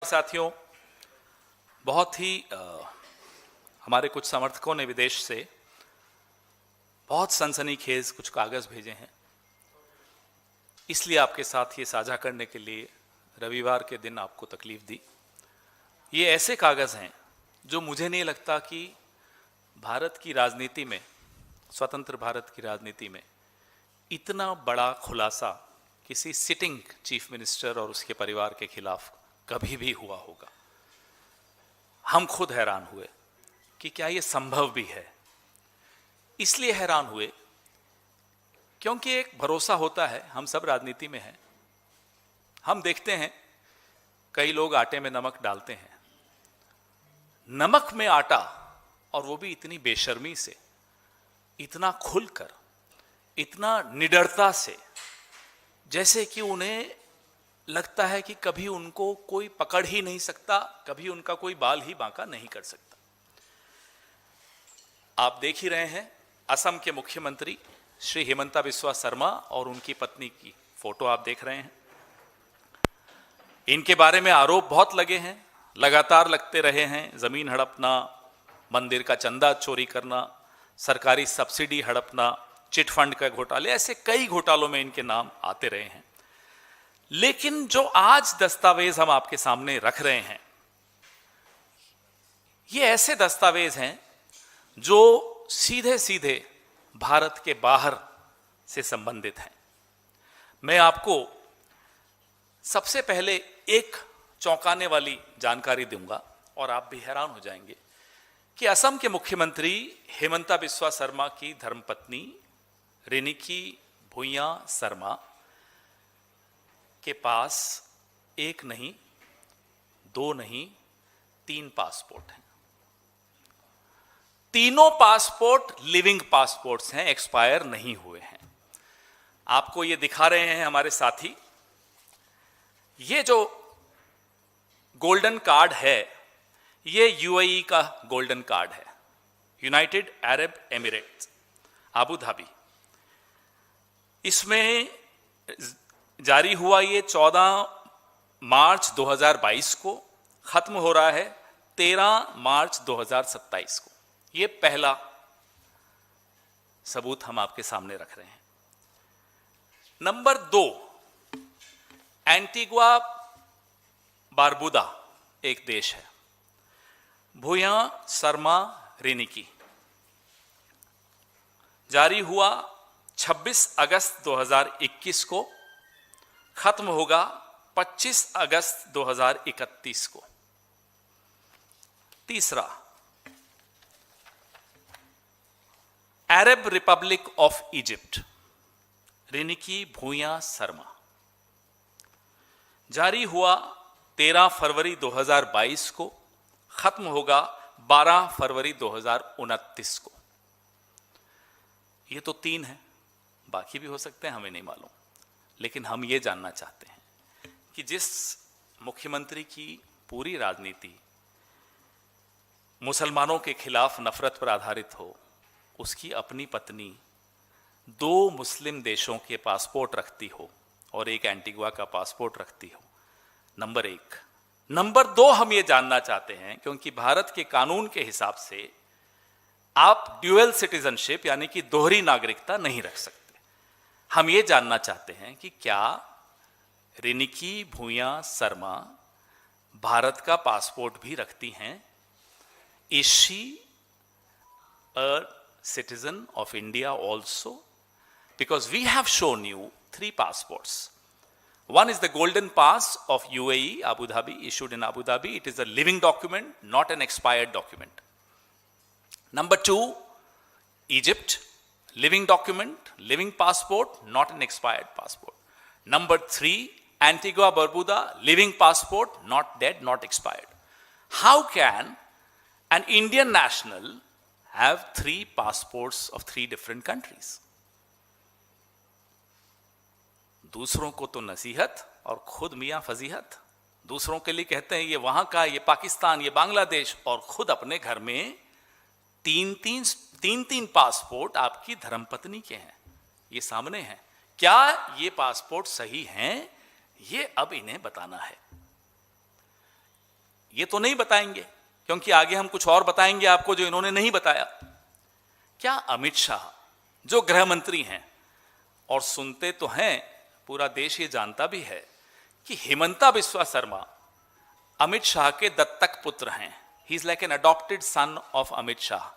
साथियों, बहुत ही हमारे कुछ समर्थकों ने विदेश से बहुत सनसनीखेज कुछ कागज भेजे हैं। इसलिए आपके साथ ये साझा करने के लिए रविवार के दिन आपको तकलीफ दी। ये ऐसे कागज हैं जो मुझे नहीं लगता कि भारत की राजनीति में, स्वतंत्र भारत की राजनीति में इतना बड़ा खुलासा किसी सिटिंग चीफ मिनिस्टर और उसके परिवार के खिलाफ कभी भी हुआ होगा। हम खुद हैरान हुए कि क्या यह संभव भी है। इसलिए हैरान हुए क्योंकि एक भरोसा होता है, हम सब राजनीति में हैं, हम देखते हैं कई लोग आटे में नमक डालते हैं, नमक में आटा, और वो भी इतनी बेशर्मी से, इतना खुलकर, इतना निडरता से, जैसे कि उन्हें लगता है कि कभी उनको कोई पकड़ ही नहीं सकता, कभी उनका कोई बाल ही बांका नहीं कर सकता। आप देख ही रहे हैं, असम के मुख्यमंत्री श्री हिमंता बिस्वा शर्मा और उनकी पत्नी की फोटो आप देख रहे हैं। इनके बारे में आरोप बहुत लगे हैं, लगातार लगते रहे हैं। जमीन हड़पना, मंदिर का चंदा चोरी करना, सरकारी सब्सिडी हड़पना, चिट फंड का घोटाले, ऐसे कई घोटालों में इनके नाम आते रहे हैं। लेकिन जो आज दस्तावेज हम आपके सामने रख रहे हैं, ये ऐसे दस्तावेज हैं जो सीधे सीधे भारत के बाहर से संबंधित हैं। मैं आपको सबसे पहले एक चौंकाने वाली जानकारी दूंगा और आप भी हैरान हो जाएंगे कि असम के मुख्यमंत्री हिमंता बिस्वा शर्मा की धर्मपत्नी रिनिकी भुइयां शर्मा के पास एक नहीं, दो नहीं, 3 पासपोर्ट हैं। तीनों पासपोर्ट लिविंग पासपोर्ट्स हैं, एक्सपायर नहीं हुए हैं। आपको ये दिखा रहे हैं हमारे साथी। ये जो गोल्डन कार्ड है, ये यूएई का गोल्डन कार्ड है, United Arab Emirates, Abu Dhabi. इसमें जारी हुआ ये 14 मार्च 2022 को, खत्म हो रहा है 13 मार्च 2027 को। ये पहला सबूत हम आपके सामने रख रहे हैं। नंबर 2, एंटीगुआ बारबुदा एक देश है, भुइयां शर्मा रिनिकी, जारी हुआ 26 अगस्त 2021 को, खत्म होगा 25 अगस्त 2031 को। तीसरा, Arab Republic of Egypt, Riniki Bhuyan Sharma, जारी हुआ 13 फरवरी 2022 को, खत्म होगा 12 फरवरी 2029 को। ये तो 3 है, बाकी भी हो सकते हैं, हमें नहीं मालूम। लेकिन हम ये जानना चाहते हैं कि जिस मुख्यमंत्री की पूरी राजनीति मुसलमानों के खिलाफ नफरत पर आधारित हो, उसकी अपनी पत्नी 2 मुस्लिम देशों के पासपोर्ट रखती हो और एक एंटीगुआ का पासपोर्ट रखती हो, नंबर 1। नंबर 2, हम ये जानना चाहते हैं क्योंकि भारत के कानून के हिसाब से आप ड्यूअल सिटीजनशिप यानी कि दोहरी नागरिकता नहीं रख सकते। हम ये जानना चाहते हैं कि क्या रिनिकी भुइयां शर्मा भारत का पासपोर्ट भी रखती हैं? Is she a citizen of India also? Because we have shown you 3 passports. One is the golden pass of UAE, Abu Dhabi, issued in Abu Dhabi. It is a living document, not an expired document. Number 2, Egypt, living document, living passport, not an expired passport. Number 3, Antigua Barbuda, living passport, not dead, not expired. How can an Indian national have 3 passports of 3 different countries? दूसरों को तो नसीहत और खुद मियां फजीहत। दूसरों के लिए कहते हैं ये वहां का, ये पाकिस्तान, ये बांग्लादेश, और खुद अपने घर में 3 पासपोर्ट आपकी धर्मपत्नी के हैं, ये सामने हैं। क्या ये पासपोर्ट सही हैं? ये अब इन्हें बताना है। ये तो नहीं बताएंगे, क्योंकि आगे हम कुछ और बताएंगे आपको जो इन्होंने नहीं बताया। क्या अमित शाह जो गृह मंत्री हैं, और सुनते तो हैं, पूरा देश ये जानता भी है कि हिमंता बिस्वा शर्मा अमित शाह के दत्तक पुत्र हैं। He is like an adopted son of Amit Shah.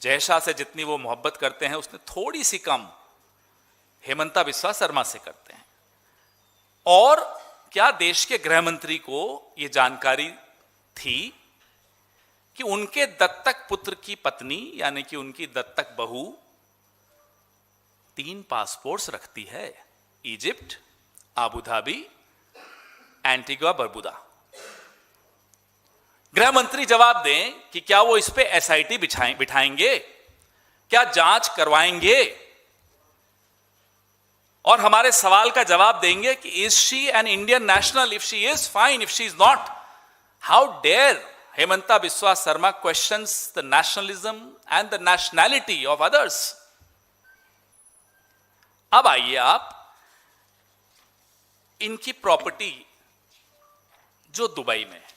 Jay Shah से जितनी वो मोहब्बत करते हैं उसने थोड़ी सी कम हेमंता बिस्वा शर्मा से करते हैं। और क्या देश के गृह मंत्री को यह जानकारी थी कि उनके दत्तक पुत्र की पत्नी यानी कि उनकी दत्तक बहू 3 पासपोर्ट्स रखती है? Egypt, Abu Dhabi, Antigua Barbuda. गृह मंत्री जवाब दें कि क्या वो इस पे एसआईटी बिठाएंगे, क्या जांच करवाएंगे, और हमारे सवाल का जवाब देंगे कि is she an Indian national? If she is, fine. If she is not, how dare Himanta Biswa Sharma questions the nationalism and the nationality of others? अब आइए आप इनकी प्रॉपर्टी जो दुबई में है,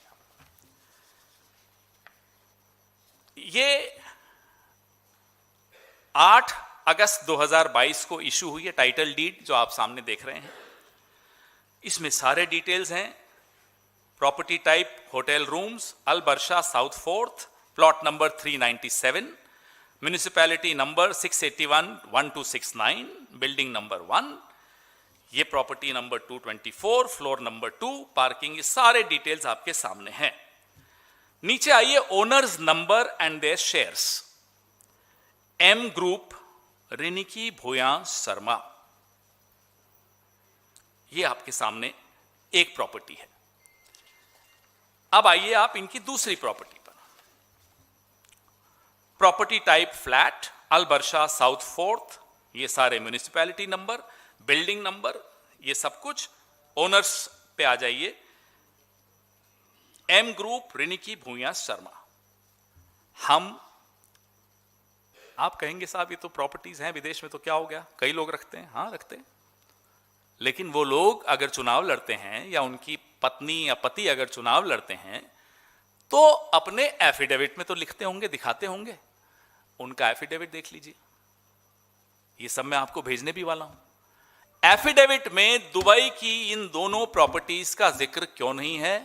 ये 8 अगस्त 2022 को इशू हुई है टाइटल डीड जो आप सामने देख रहे हैं। इसमें सारे डिटेल्स हैं। Property type hotel rooms, Al Barsha South fourth, plot number 397, municipality number 681-1269, building number 1, ये property number 224, floor number 2, parking, ये सारे डिटेल्स आपके सामने हैं। नीचे आइए, owners number and their shares. M group, Riniki Bhuyan Sharma, ये आपके सामने एक प्रॉपर्टी है। अब आइए आप इनकी दूसरी प्रॉपर्टी पर। प्रॉपर्टी टाइप फ्लैट, अल बर्शा साउथ फोर्थ, ये सारे म्यूनिसिपैलिटी नंबर, बिल्डिंग नंबर, ये सब कुछ। ओनर्स पे आ जाइए, एम ग्रुप, रिनिकी भूया शर्मा। आप कहेंगे साहब ये तो प्रॉपर्टीज हैं विदेश में, तो क्या हो गया, कई लोग रखते हैं। हाँ रखते हैं, लेकिन वो लोग अगर चुनाव लड़ते हैं या उनकी पत्नी या पति अगर चुनाव लड़ते हैं तो अपने एफिडेविट में तो लिखते होंगे, दिखाते होंगे। उनका एफिडेविट देख लीजिए, ये सब मैं आपको भेजने भी वाला हूं। एफिडेविट में दुबई की इन दोनों प्रॉपर्टीज का जिक्र क्यों नहीं है?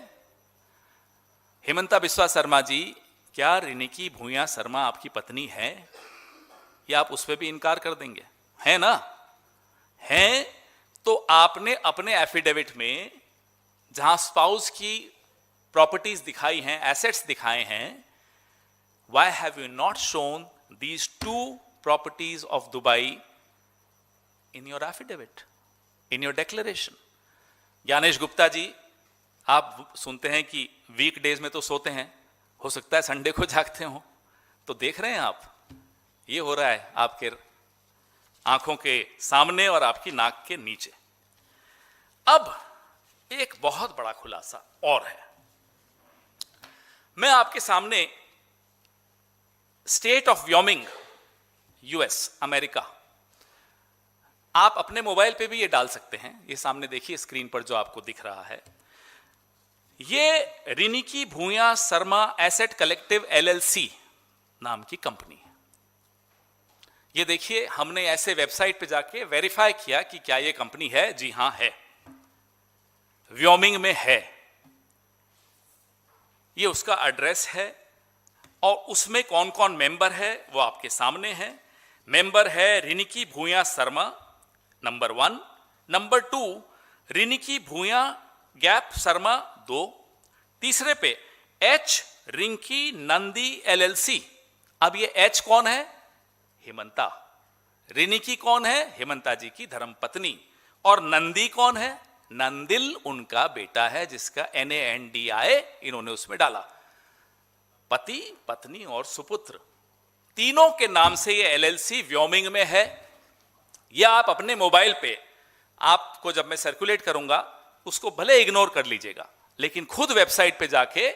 हेमंता बिस्वा शर्मा जी, क्या रिनिकी भूया शर्मा आपकी पत्नी है? या आप उस पर भी इनकार कर देंगे? है ना? है तो आपने अपने एफिडेविट में जहां स्पाउस की प्रॉपर्टीज दिखाई हैं, एसेट्स दिखाए हैं, why have you not shown these 2 properties of Dubai in your affidavit, in your declaration? Gyanesh Gupta ji, आप सुनते हैं कि वीक डेज में तो सोते हैं, हो सकता है संडे को जागते हो, तो देख रहे हैं आप ये हो रहा है आपके आंखों के सामने और आपकी नाक के नीचे। अब एक बहुत बड़ा खुलासा और है। मैं आपके सामने state of Wyoming, US, America, आप अपने मोबाइल पे भी ये डाल सकते हैं। ये सामने देखिए स्क्रीन पर जो आपको दिख रहा है, ये Riniki Bhuyan Sharma asset collective LLC नाम की कंपनी है। ये देखिए, हमने ऐसे वेबसाइट पे जाके वेरीफाई किया कि क्या ये कंपनी है। जी हां है, व्योमिंग में है। ये उसका एड्रेस है और उसमें कौन कौन मेंबर है वो आपके सामने है। मेंबर है रिनिकी भूया शर्मा नंबर 1, नंबर 2 रिनिकी भूया गैप शर्मा 2, तीसरे पे एच रिंकी नंदी एलएलसी। अब ये एच कौन है? हेमंता। रिनिकी कौन है? हेमंता जी की धर्मपत्नी। और नंदी कौन है? नंदिल उनका बेटा है, जिसका NANDI इन्होंने उसमें डाला। पति, पत्नी और सुपुत्र, तीनों के नाम से ये एलएलसी व्योमिंग में है। या आप अपने मोबाइल पे, आपको जब मैं सर्कुलेट करूंगा उसको भले इग्नोर कर लीजिएगा, लेकिन खुद वेबसाइट पे जाके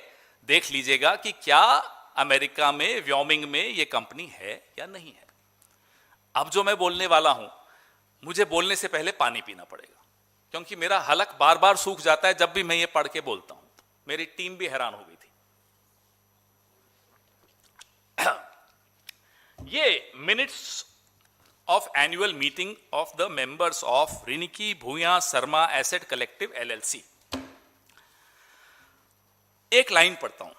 देख लीजिएगा कि क्या अमेरिका में व्योमिंग में ये कंपनी है या नहीं है। अब जो मैं बोलने वाला हूं, मुझे बोलने से पहले पानी पीना पड़ेगा, क्योंकि मेरा हलक बार बार सूख जाता है जब भी मैं ये पढ़ के बोलता हूं। मेरी टीम भी हैरान हो गई थी। ये minutes of annual meeting of the members of Riniki Bhuyan Sharma asset collective LLC. एक लाइन पढ़ता हूं।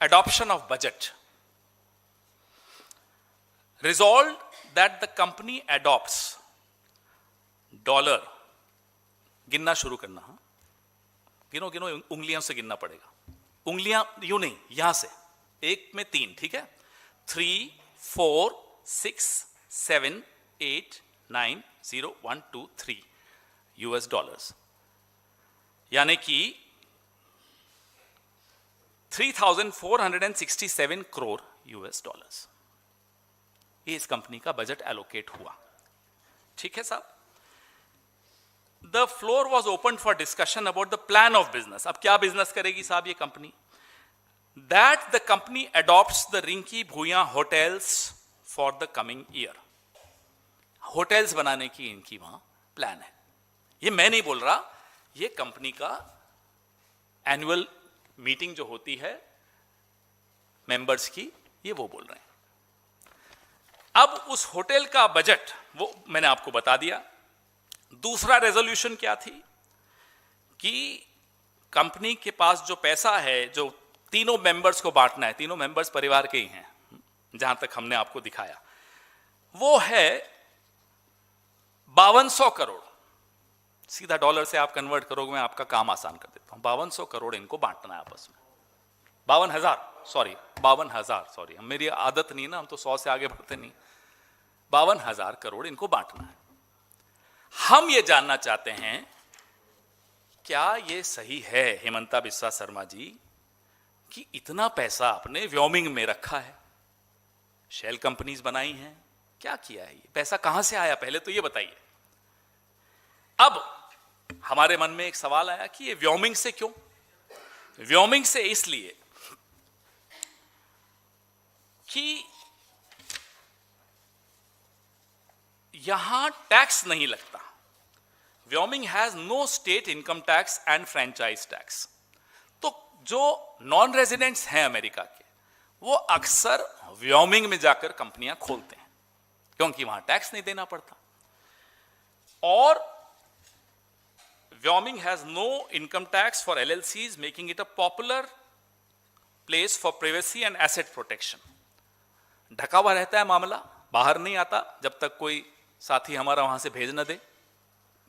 Adoption of budget. Resolve that the company adopts dollar, गिनना शुरू करना, हाँ गिनो गिनो, उंगलियों से गिनना पड़ेगा, उंगलियां यूं नहीं, यहां से, एक में 3, ठीक है, 3 4 6 7 8 9 0 1 2 3 यूएस डॉलर्स, यानी कि 3,467 करोड़ यूएस डॉलर्स। ये इस कंपनी का बजट एलोकेट हुआ। ठीक है साहब। The floor was open for discussion about the plan of business. अब क्या बिजनेस करेगी साहब ये company? That the company adopts the Rinki Bhuyan hotels for the coming year. Hotels बनाने की इनकी वहां प्लान है। ये मैं नहीं बोल रहा, ये कंपनी का एनुअल मीटिंग जो होती है मेंबर्स की, ये वो बोल रहे हैं। अब उस होटल का बजट वो मैंने आपको बता दिया। दूसरा रेजोल्यूशन क्या थी कि कंपनी के पास जो पैसा है, जो तीनों मेंबर्स को बांटना है, तीनों मेंबर्स परिवार के ही हैं जहां तक हमने आपको दिखाया, वो है 5200 करोड़। सीधा डॉलर से आप कन्वर्ट करोगे, मैं आपका काम आसान कर देता हूं। 5200 करोड़ इनको बांटना है आपस में। 52,000 सॉरी, मेरी आदत नहीं ना, हम तो 100 से आगे बढ़ते नहीं। 52,000 करोड़ इनको बांटना है। हम ये जानना चाहते हैं क्या ये सही है हेमंता बिस्वा शर्मा जी कि इतना पैसा आपने व्योमिंग में रखा है, शेल कंपनीज बनाई हैं, क्या किया है? ये पैसा कहां से आया, पहले तो ये बताइए। अब हमारे मन में एक सवाल आया कि ये व्योमिंग से क्यों? व्योमिंग से इसलिए कि यहां टैक्स नहीं लगता। Wyoming has no state income tax and franchise tax. तो जो नॉन रेजिडेंट्स हैं अमेरिका के, वो अक्सर व्योमिंग में जाकर कंपनियां खोलते हैं क्योंकि वहां टैक्स नहीं देना पड़ता। और Wyoming has no income tax for LLCs, making it a popular place for privacy and asset protection. ढका हुआ रहता है मामला, बाहर नहीं आता जब तक कोई साथी हमारा वहां से भेज न दे।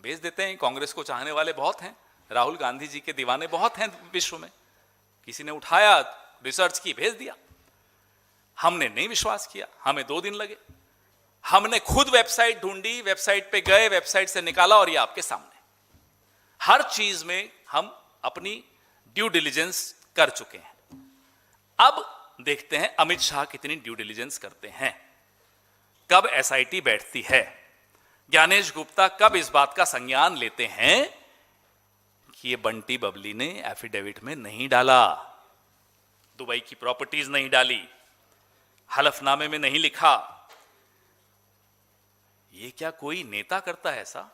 भेज देते हैं, कांग्रेस को चाहने वाले बहुत हैं, राहुल गांधी जी के दीवाने बहुत हैं विश्व में। किसी ने उठाया, रिसर्च की, भेज दिया। हमने नहीं विश्वास किया, हमें 2 दिन लगे। हमने खुद वेबसाइट ढूंढी, वेबसाइट पे गए, वेबसाइट से निकाला, और ये आपके सामने। हर चीज में हम अपनी ड्यू डिलिजेंस कर चुके हैं। अब देखते हैं अमित शाह कितनी ड्यू डिलिजेंस करते हैं, कब एसआईटी बैठती है, ज्ञानेश गुप्ता कब इस बात का संज्ञान लेते हैं कि ये बंटी बबली ने एफिडेविट में नहीं डाला, दुबई की प्रॉपर्टीज नहीं डाली, हलफनामे में नहीं लिखा। ये क्या कोई नेता करता है ऐसा?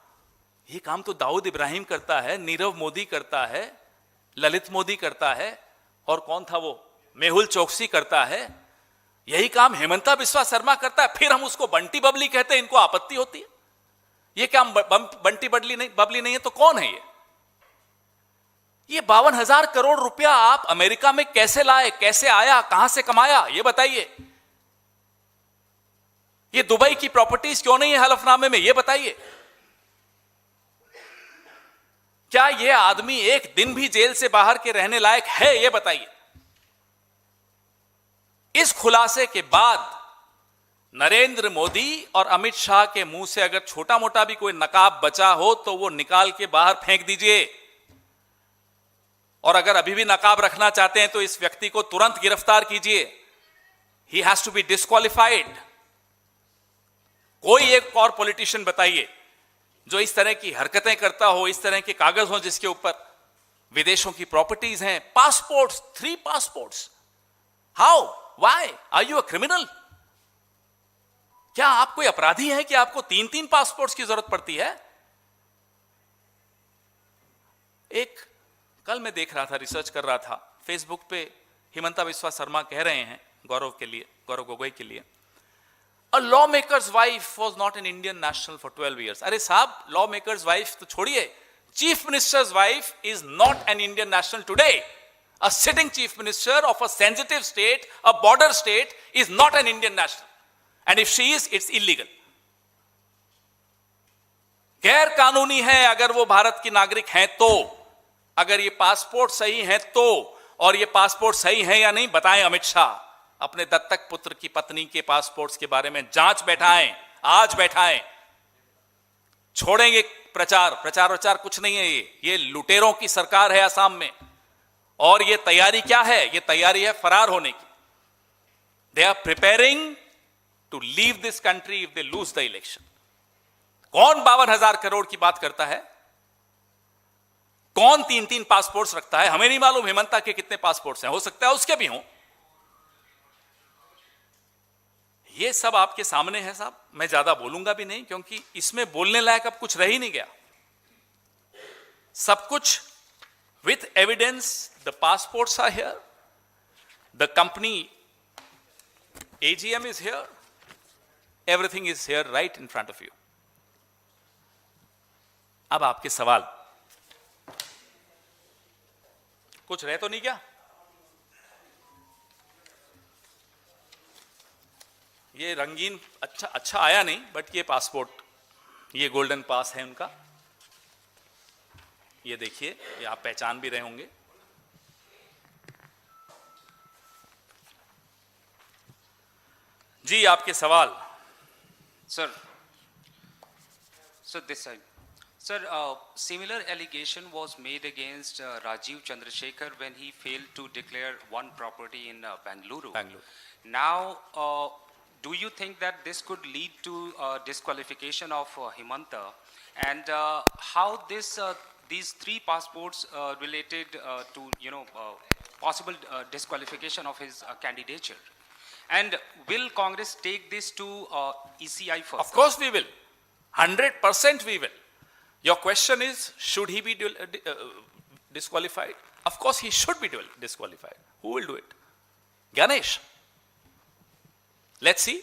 ये काम तो दाऊद इब्राहिम करता है, नीरव मोदी करता है, ललित मोदी करता है, और कौन था वो, मेहुल चोकसी करता है। यही काम हेमंता बिस्वा शर्मा करता है, फिर हम उसको बंटी बबली कहते हैं, इनको आपत्ति होती है। ये क्या बंटी बबली नहीं है तो कौन है ये? ये 52,000 करोड़ रुपया आप अमेरिका में कैसे लाए, कैसे आया, कहां से कमाया, ये बताइए। ये दुबई की प्रॉपर्टीज क्यों नहीं है हलफनामे में, ये बताइए। क्या ये आदमी एक दिन भी जेल से बाहर के रहने लायक है, ये बताइए। इस खुलासे के बाद नरेंद्र मोदी और अमित शाह के मुंह से अगर छोटा मोटा भी कोई नकाब बचा हो तो वो निकाल के बाहर फेंक दीजिए, और अगर अभी भी नकाब रखना चाहते हैं तो इस व्यक्ति को तुरंत गिरफ्तार कीजिए। He has to be disqualified. कोई एक और पॉलिटिशियन बताइए जो इस तरह की हरकतें करता हो, इस तरह के कागज हो जिसके ऊपर विदेशों की प्रॉपर्टीज हैं, passports, 3 passports. How, why are you a criminal? क्या आप कोई अपराधी हैं कि आपको 3-3 पासपोर्ट्स की जरूरत पड़ती है? एक कल मैं देख रहा था, रिसर्च कर रहा था फेसबुक पे, हिमंता बिस्वा शर्मा कह रहे हैं गौरव गोगोई के लिए, A lawmaker's wife was not an Indian national for 12 years. अरे साहब, lawmaker's wife तो छोड़िए, chief minister's wife is not an Indian national today. A sitting chief minister of a sensitive state, a border state, is not an Indian national. And if she is, it's illegal. गैर कानूनी है अगर वो भारत की नागरिक हैं तो, अगर ये पासपोर्ट सही है तो, और ये पासपोर्ट सही है या नहीं बताएं अमित शाह। अपने दत्तक पुत्र की पत्नी के पासपोर्ट्स के बारे में जांच बैठाएं, आज बैठाएं। छोड़ेंगे प्रचार कुछ नहीं है। ये लुटेरों की सरकार है असम में, और ये तैयारी क्या है? ये तैयारी है फरार होने की। They are preparing to leave this country if they lose the election. कौन 52,000 करोड़ की बात करता है? कौन 3-3 पासपोर्ट्स रखता है? हमें नहीं मालूम हेमंता के कितने पासपोर्ट्स हैं, हो सकता है उसके भी हों। ये सब आपके सामने है साहब, मैं ज्यादा बोलूंगा भी नहीं, क्योंकि इसमें बोलने लायक अब कुछ रह ही नहीं गया। सब कुछ with evidence, the passports are here, the company AGM is here, everything is here right in front of you. अब आपके सवाल कुछ रह तो नहीं क्या? ये रंगीन अच्छा आया नहीं, बट ये पासपोर्ट, ये गोल्डन पास है उनका। ये देखिए, ये आप पहचान भी रहे होंगे। जी, आपके सवाल। Sir this side. Sir, similar allegation was made against Rajiv Chandrasekhar when he failed to declare one property in Bangalore. Now, do you think that this could lead to disqualification of Himanta? And how these 3 passports related to possible disqualification of his candidature? And will Congress take this to ECI first? Of course we will. 100% we will. Your question is, should he be disqualified? Of course he should be disqualified. Who will do it? Ganesh. Let's see.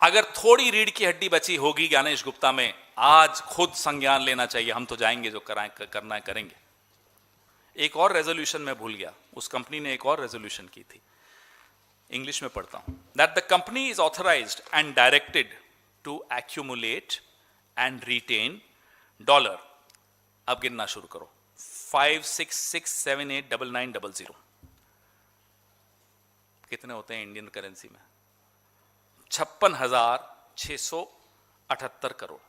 अगर थोड़ी रीढ़ की हड्डी बची होगी गणेश गुप्ता में, आज खुद संज्ञान लेना चाहिए। हम तो जाएंगे, जो करना है करेंगे। एक और रेजोल्यूशन मैं भूल गया, उस कंपनी ने एक और रेजोल्यूशन की थी, इंग्लिश में पढ़ता हूं। That the company is authorised and directed to accumulate and retain $, अब गिनना शुरू करो, 56678990। कितने होते हैं इंडियन करेंसी में? 56,678 करोड़।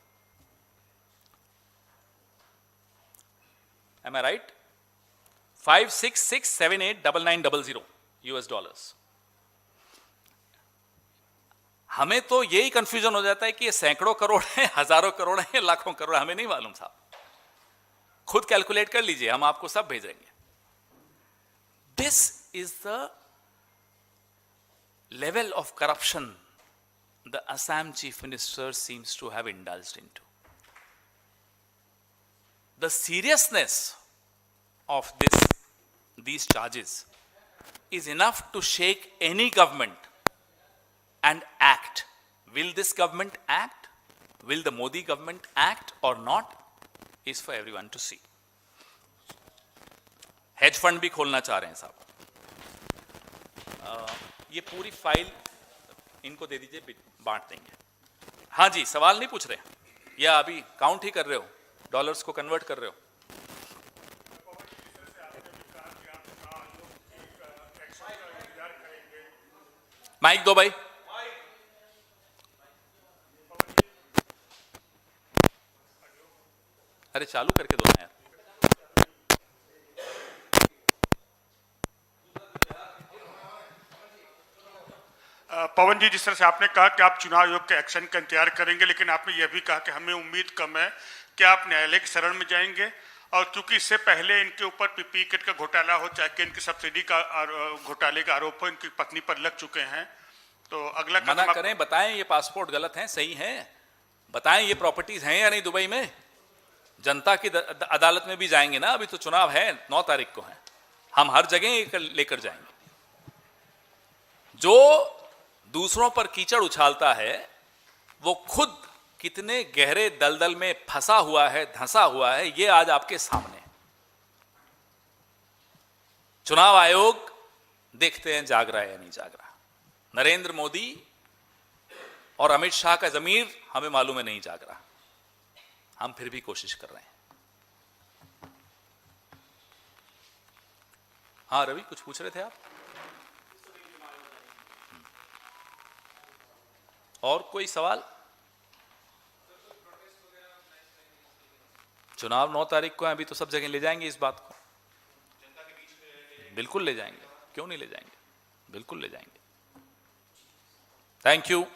Am I right? 56678990 $। हमें तो यही कंफ्यूजन हो जाता है कि ये सैकड़ों करोड़ है, हजारों करोड़ है, लाखों करोड़, हमें नहीं मालूम साहब। खुद कैलकुलेट कर लीजिए, हम आपको सब भेजेंगे। This is the level of corruption the Assam chief minister seems to have indulged into. The seriousness of these charges is enough to shake any government and act. Will this government act? Will the Modi government act or not? Is for everyone to see. Hedge fund भी खोलना चाह रहे हैं साहब। ये पूरी file इनको दे दीजिए, बांट देंगे। हाँ जी, सवाल नहीं पूछ रहे या अभी काउंट ही कर रहे हो, डॉलर्स को कन्वर्ट कर रहे हो? माइक दो भाई। अरे चालू करके दो ना यार। पवन जी, जिस तरह से आपने कहा कि आप चुनाव आयोग के एक्शन का इंतजार करेंगे, लेकिन आपने यह भी कहा कि हमें उम्मीद कम है कि आप न्यायालय की शरण में जाएंगे। और क्योंकि इससे पहले इनके ऊपर पीपी किट का घोटाला हो, चाहे कि इनकी सब्सिडी का घोटाले का आरोप हो, इनकी पत्नी पर लग चुके हैं, तो अगला मना करें, बताएं ये पासपोर्ट गलत हैं, सही हैं, बताएं ये प्रॉपर्टीज हैं या नहीं दुबई में। जनता की अदालत में भी जाएंगे ना, अभी तो चुनाव है, 9 तारीख को है, हम हर जगह लेकर जाएंगे। जो दूसरों पर कीचड़ उछालता है वो खुद कितने गहरे दलदल में फंसा हुआ है, धंसा हुआ है, ये आज आपके सामने है। चुनाव आयोग देखते हैं जाग रहा है या नहीं जाग रहा। नरेंद्र मोदी और अमित शाह का जमीर हमें मालूम है नहीं जाग रहा, हम फिर भी कोशिश कर रहे हैं। हाँ रवि, कुछ पूछ रहे थे आप? और कोई सवाल? चुनाव 9 तारीख को है, अभी तो सब जगह ले जाएंगे इस बात को, बिल्कुल ले जाएंगे, क्यों नहीं ले जाएंगे, बिल्कुल ले जाएंगे। Thank you.